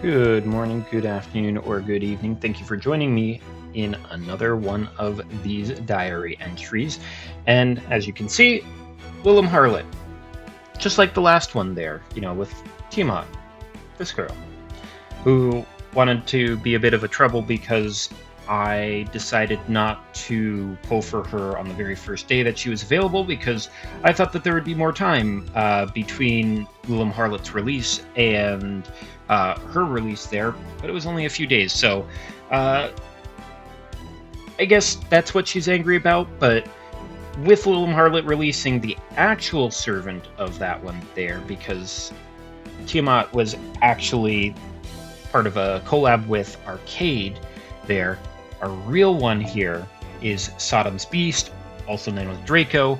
Good morning, good afternoon, or good evening. Thank you for joining me in another one of these diary entries. And as you can see, Willem Harlot, just like the last one there, with Tiamat, this girl, who wanted to be a bit of a trouble because I decided not to pull for her on the very first day that she was available because I thought that there would be more time between Willem Harlot's release and her release there, but it was only a few days, so I guess that's what she's angry about, but with Willem Harlot releasing the actual servant of that one there, because Tiamat was actually part of a collab with Arcade there, our real one here is Sodom's Beast, also known as Draco,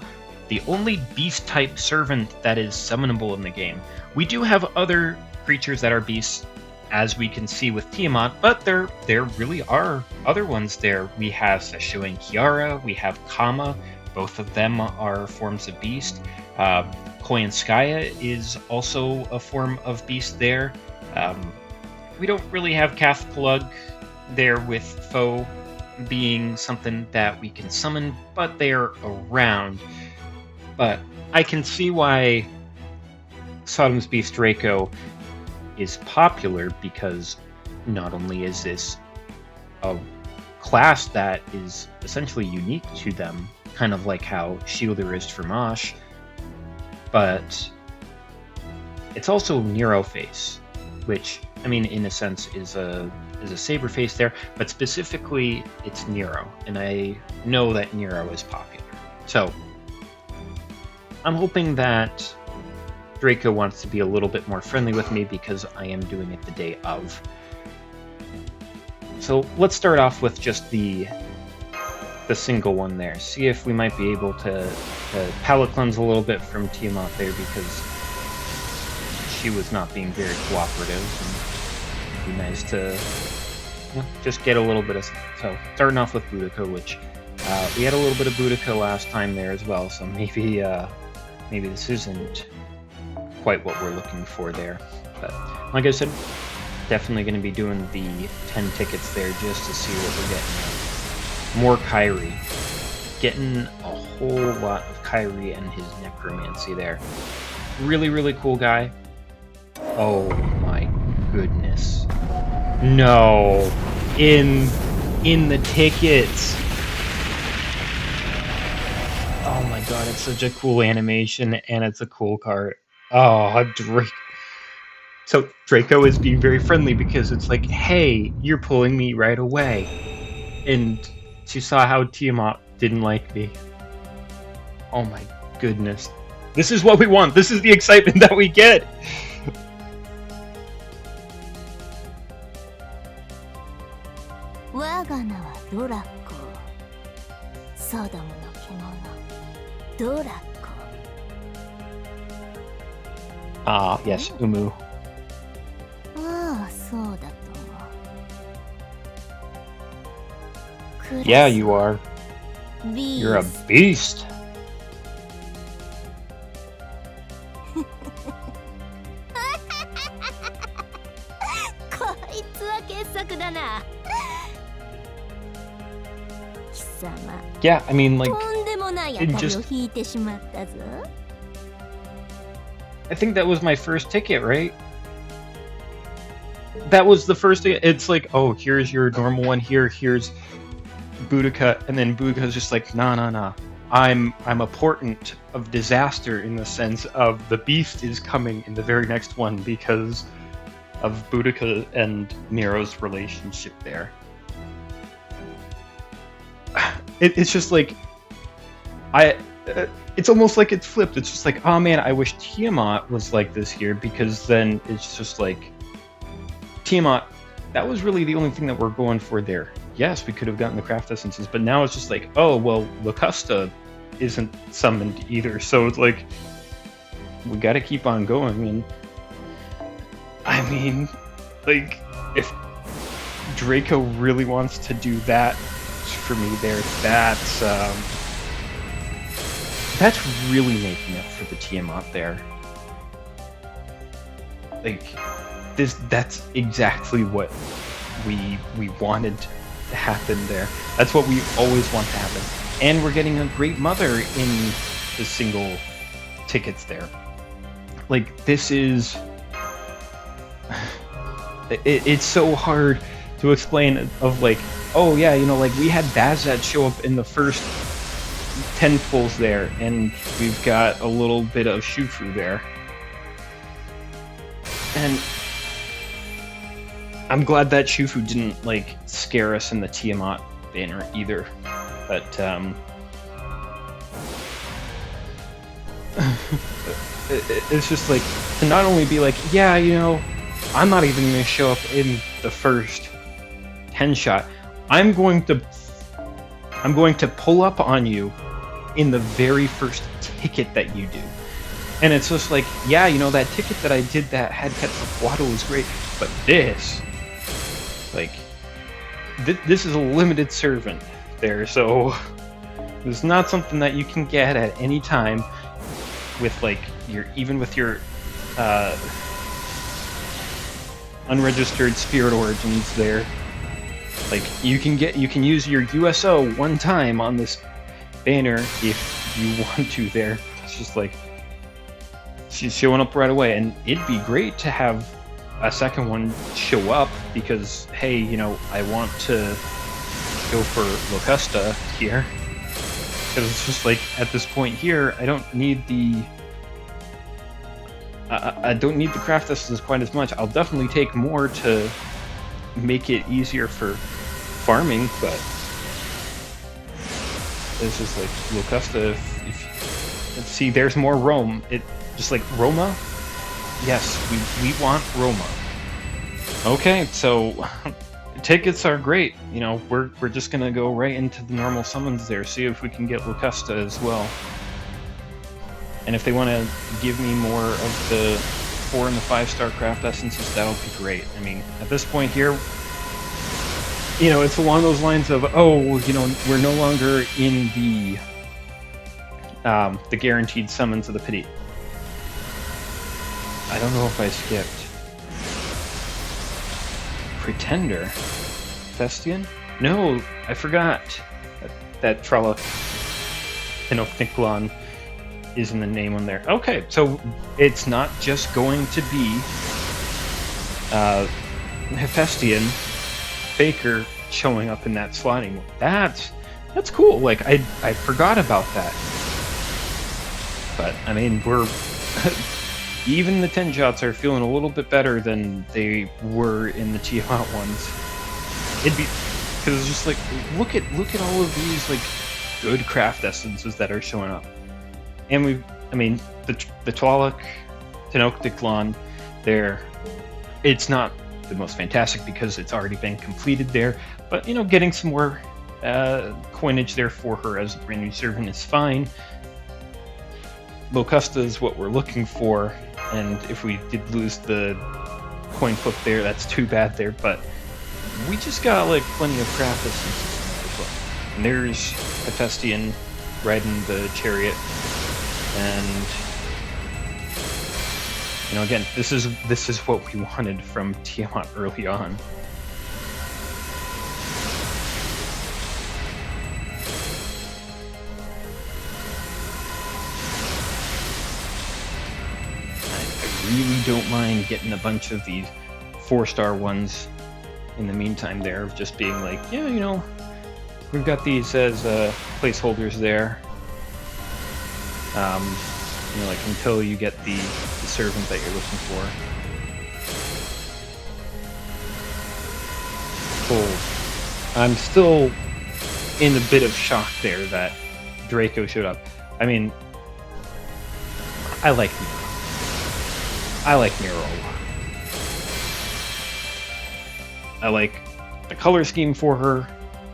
the only beast-type servant that is summonable in the game. We do have other creatures that are beasts, as we can see with Tiamat, but there really are other ones there. We have Sesho and Kiara, we have Kama, both of them are forms of beast. Koyanskaya is also a form of beast there. We don't really have Kath Plug there with Foe being something that we can summon, but they're around. But I can see why Sodom's Beast Draco is popular, because not only is this a class that is essentially unique to them, kind of like how Shielder is for Mosh, but it's also Nero face, which, I mean, in a sense is a saber face there, but specifically it's Nero, and I know that Nero is popular. So I'm hoping that Draco wants to be a little bit more friendly with me because I am doing it the day of. So let's start off with just the single one there. See if we might be able to palate cleanse a little bit from Tiamat there, because she was not being very cooperative, and it'd be nice to just get a little bit of. So starting off with Boudica, which we had a little bit of Boudica last time there as well, so maybe this isn't quite what we're looking for there. But like I said, definitely going to be doing the 10 tickets there just to see what we're getting. More Kyrie. Getting a whole lot of Kyrie and his necromancy there. Really, really cool guy. Oh my goodness. No. In the tickets. Oh my god, it's such a cool animation, and it's a cool card. Oh, Draco. So Draco is being very friendly because it's like, hey, you're pulling me right away. And she saw how Tiamat didn't like me. Oh my goodness. This is what we want. This is the excitement that we get. Ah, yes, Umu. Yeah, you are. You're a beast. Yeah, I mean, like, I think that was my first ticket, right? That was the first thing. It's like, oh, here's your normal one here, here's Boudica, and then Boudica's just like, nah. I'm a portent of disaster, in the sense of the beast is coming in the very next one because of Boudica and Nero's relationship there. It's just like, it's almost like it's flipped. It's just like, oh man, I wish Tiamat was like this here, because then it's just like, Tiamat, that was really the only thing that we're going for there. Yes, we could have gotten the craft essences, but now it's just like, oh, well, Locusta isn't summoned either, so it's like, we gotta keep on going. And I mean, like, if Draco really wants to do that for me there, that's really making up for the Tiamat there. Like, that's exactly what we wanted to happen there. That's what we always want to happen. And we're getting a great mother in the single tickets there. Like, this is... it's so hard to explain of, like, oh yeah, you know, like, we had Bazat show up in the first 10 pulls there, and we've got a little bit of Shufu there. And I'm glad that Shufu didn't, like, scare us in the Tiamat banner either. But, it's just like, to not only be like, yeah, you know, I'm not even going to show up in the first 10 shot. I'm going to pull up on you in the very first ticket that you do. And it's just like, yeah, you know, that ticket that I did that had Quetzalcoatl was great, but this, like, this is a limited servant there, so it's not something that you can get at any time with, like, even with your unregistered spirit origins there. Like, you can use your USO one time on this banner if you want to there. It's just like, she's showing up right away, and it'd be great to have a second one show up because, hey, you know, I want to go for Locusta here. Because it's just like, at this point here, I don't need the craft essence quite as much. I'll definitely take more to make it easier for farming, but it's just like Locusta. If let's see, there's more Rome. It just like Roma. Yes, we want Roma. Okay, so tickets are great. You know, we're just gonna go right into the normal summons there. See if we can get Locusta as well. And if they want to give me more of the 4 and the 5-star craft essences, that'll be great. I mean, at this point here, you know, it's along those lines of, oh, you know, we're no longer in the guaranteed summons of the pity. I don't know if I skipped. Pretender? Festian? No, I forgot that Trella Pinocniclon is in the name on there. Okay, so it's not just going to be Hephaestion Faker showing up in that slot anymore. That's cool. Like, I forgot about that. But I mean, we're even the 10 shots are feeling a little bit better than they were in the Tiamat ones. It'd be because it's just like, look at all of these, like, good craft essences that are showing up. And I mean, the Twalak Tenochtitlan there, it's not the most fantastic because it's already been completed there, but, you know, getting some more coinage there for her as a brand new servant is fine. Locusta is what we're looking for, and if we did lose the coin flip there, that's too bad there, but we just got, like, plenty of craft essences as well. And there's Hephaestion riding the chariot. And, you know, again, this is what we wanted from Tiamat early on. I really don't mind getting a bunch of these 4-star ones in the meantime there, of just being like, yeah, you know, we've got these as placeholders there. You know, like, until you get the servant that you're looking for. Cool. I'm still in a bit of shock there that Draco showed up. I mean, I like Nero. I like Nero. I like the color scheme for her.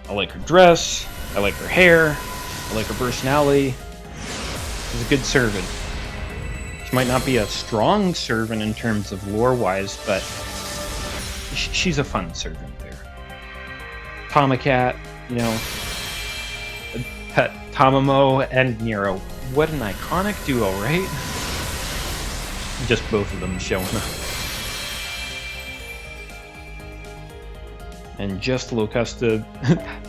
I like her dress. I like her hair. I like her personality. She's a good servant. She might not be a strong servant in terms of lore-wise, but she's a fun servant there. Tomacat, you know, Tamamo and Nero. What an iconic duo, right? Just both of them showing up. And just Locusta,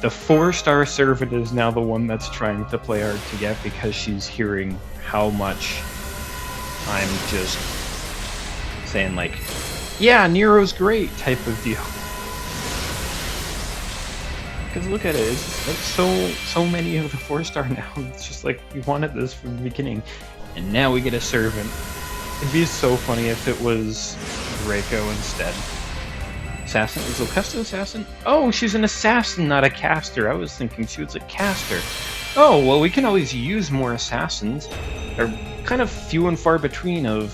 the 4-star servant is now the one that's trying to play hard to get because she's hearing how much I'm just saying like, yeah, Nero's great type of deal. Because look at it, it's just like so many of the 4-star now. It's just like we wanted this from the beginning, and now we get a servant. It'd be so funny if it was Draco instead. Assassin? Is Locusta assassin? Oh, she's an assassin, not a caster. I was thinking she was a caster. Oh, well, we can always use more assassins. They're kind of few and far between of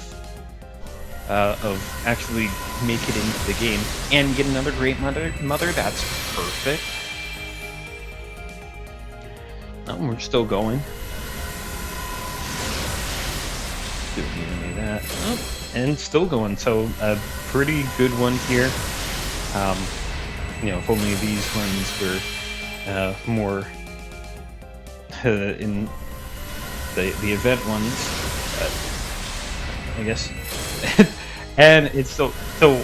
actually make it into the game. And we get another great mother. That's perfect. Oh, we're still going. Don't need any of that. Oh, and still going. So a pretty good one here. You know, if only these ones were more in the event ones, I guess. And it's so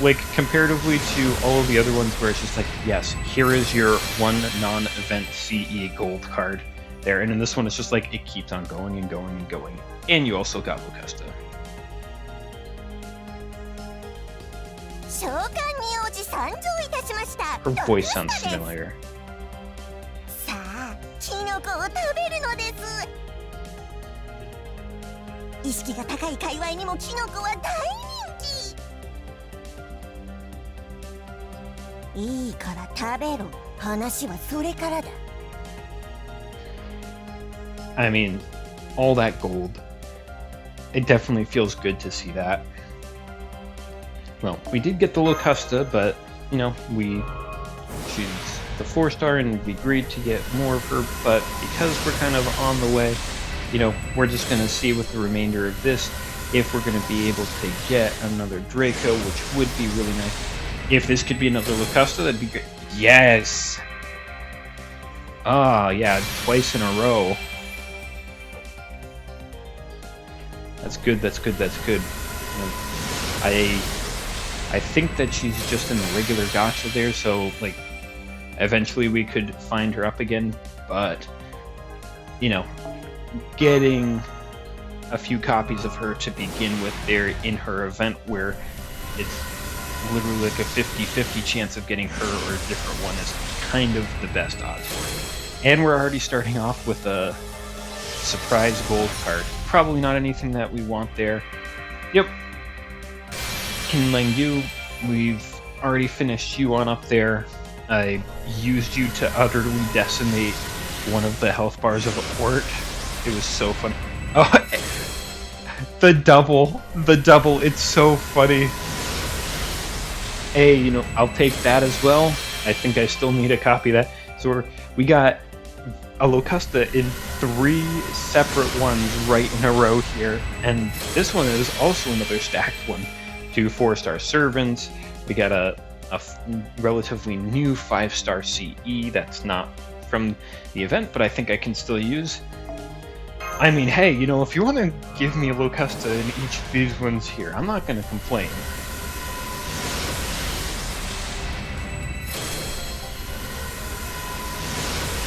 like comparatively to all of the other ones where it's just like, yes, here is your one non-event CE gold card there, and in this one it's just like it keeps on going and going and going. And you also got Locusta. Her voice sounds familiar. I mean, all that gold. It definitely feels good to see that. Well, we did get the Locusta, but, you know, she's the 4-star and it'd be great to get more of her, but because we're kind of on the way, you know, we're just going to see with the remainder of this if we're going to be able to get another Draco, which would be really nice. If this could be another Locusta, that'd be great. Yes! Ah, yeah, twice in a row. That's good, that's good, that's good. I think that she's just in the regular gacha there, so, like, eventually we could find her up again, but, you know, getting a few copies of her to begin with there in her event where it's literally like a 50-50 chance of getting her or a different one is kind of the best odds for it. And we're already starting off with a surprise gold card. Probably not anything that we want there. Yep. Kinlang Yu, we've already finished you on up there. I used you to utterly decimate one of the health bars of Ort. It was so funny. Oh, the double, it's so funny. Hey, you know, I'll take that as well. I think I still need a copy of that. So we got a Locusta in 3 separate ones right in a row here, and this one is also another stacked one. 2 4-star servants. We got a relatively new 5-star CE that's not from the event, but I think I can still use. I mean, hey, you know, if you want to give me a Locusta in each of these ones here, I'm not going to complain.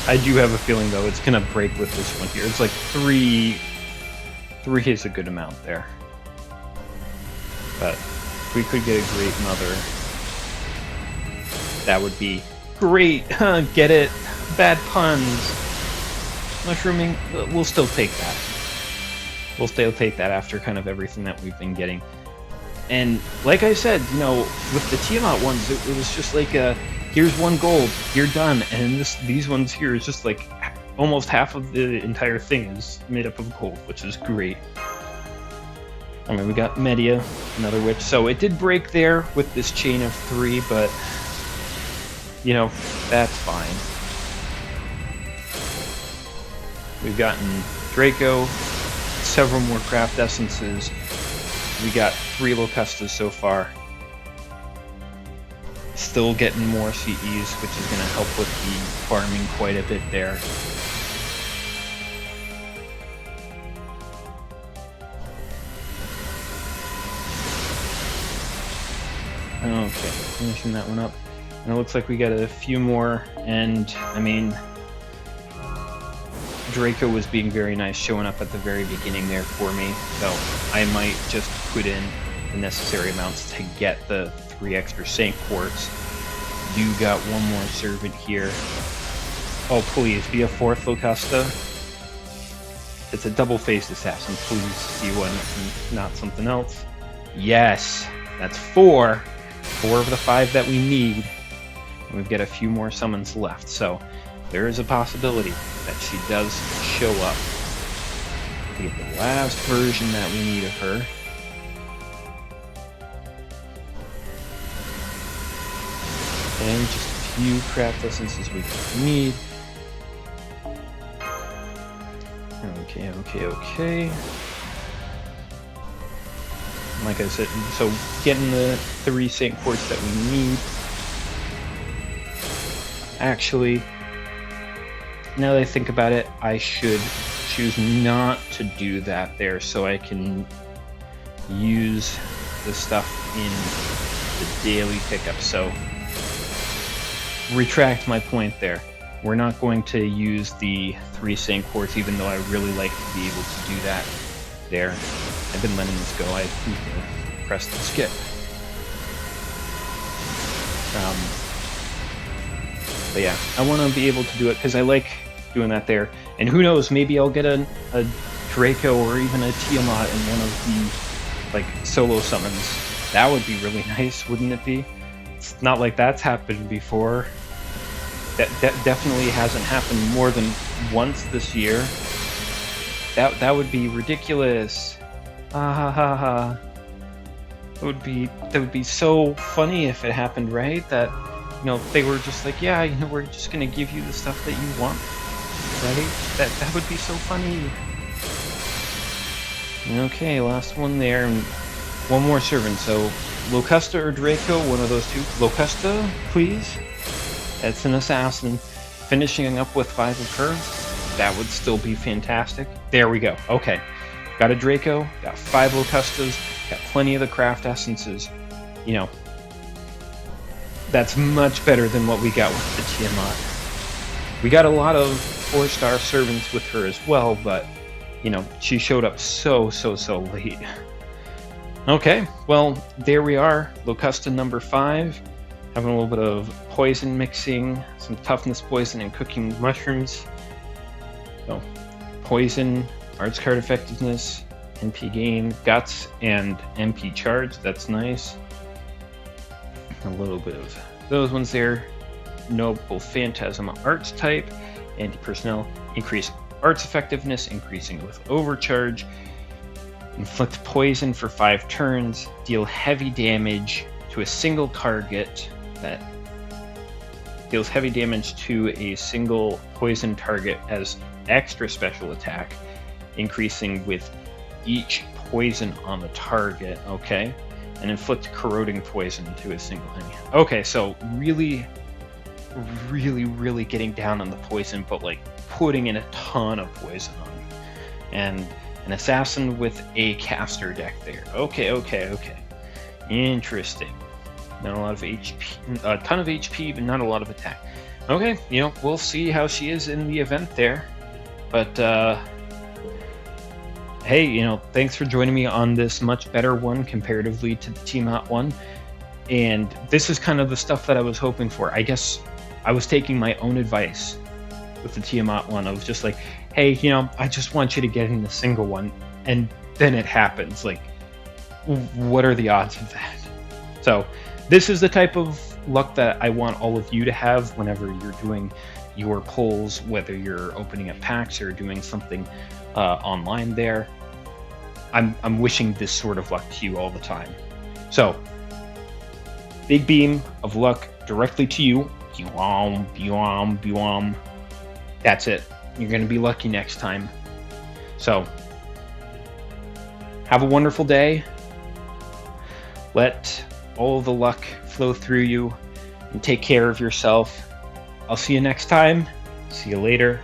I do have a feeling, though, it's going to break with this one here. It's like 3 is a good amount there. But if we could get a great mother, that would be great. Get it? Bad puns. Mushrooming, we'll still take that. We'll still take that after kind of everything that we've been getting. And like I said, you know, with the Tiamat ones, it was just like here's 1 gold, you're done. And these ones here is just like almost half of the entire thing is made up of gold, which is great. I mean, we got Media, another witch. So it did break there with this chain of 3, but, you know, that's fine. We've gotten Draco, several more craft essences. We got 3 Locustas so far. Still getting more CEs, which is going to help with the farming quite a bit there. Okay, finishing that one up. And it looks like we got a few more, and I mean, Draco was being very nice, showing up at the very beginning there for me, so I might just put in the necessary amounts to get the 3 extra Saint Quartz. You got one more servant here. Oh, please, be a 4th Locusta. It's a double-faced assassin. Please be one and not something else. Yes, that's 4. 4 of the 5 that we need. And we've got a few more summons left, so there is a possibility that she does show up. To get the last version that we need of her. And just a few craft essences we need. Okay. Like I said, so getting the 3 Saint Quartz that we need. Actually, now that I think about it, I should choose not to do that there, so I can use the stuff in the daily pickup. So, retract my point there. We're not going to use the 3 Saint Quartz, even though I really like to be able to do that there. I've been letting this go. I pressed the skip. But yeah, I want to be able to do it because I like doing that there. And who knows, maybe I'll get a Draco or even a Tiamat in one of the solo summons. That would be really nice, wouldn't it be? It's not like that's happened before. That definitely hasn't happened more than once this year. That would be ridiculous. Ah ha ha ha. That would be so funny if it happened, right? That they were just like, yeah, we're just gonna give you the stuff that you want, right? That would be so funny. Okay, last one there, and one more servant. So Locusta or Draco, one of those two. Locusta, please. That's an assassin. Finishing up with 5 of her, that would still be fantastic. There we go. Okay, got a Draco, got 5 Locustas, got plenty of the craft essences. That's much better than what we got with the Tiamat. We got a lot of 4-star servants with her as well, but she showed up so late. Okay, well, there we are. Locusta number 5. Having a little bit of poison mixing, some toughness poison, and cooking mushrooms. So, poison, arts card effectiveness, NP gain, guts, and MP charge. That's nice. A little bit of those ones there. Noble Phantasm arts type, anti-personnel, increase arts effectiveness, increasing with overcharge. Inflict poison for 5 turns, deal heavy damage to a single target that deals heavy damage to a single poison target as extra special attack, increasing with each poison on the target. Okay, and inflict corroding poison to a single enemy. Okay, so really getting down on the poison, but putting in a ton of poison on it. And an assassin with a caster deck there. Okay. Interesting. Not a lot of HP, a ton of HP, but not a lot of attack. Okay, we'll see how she is in the event there. But, hey, thanks for joining me on this much better one comparatively to the Tiamat one. And this is kind of the stuff that I was hoping for. I guess I was taking my own advice with the Tiamat one. I was just like, hey, I just want you to get in the single one. And then it happens. What are the odds of that? So, this is the type of luck that I want all of you to have whenever you're doing your polls, whether you're opening up packs or doing something online there. I'm wishing this sort of luck to you all the time. So, big beam of luck directly to you. That's it. You're going to be lucky next time. So, have a wonderful day. Let all the luck flow through you and take care of yourself. I'll see you next time. See you later.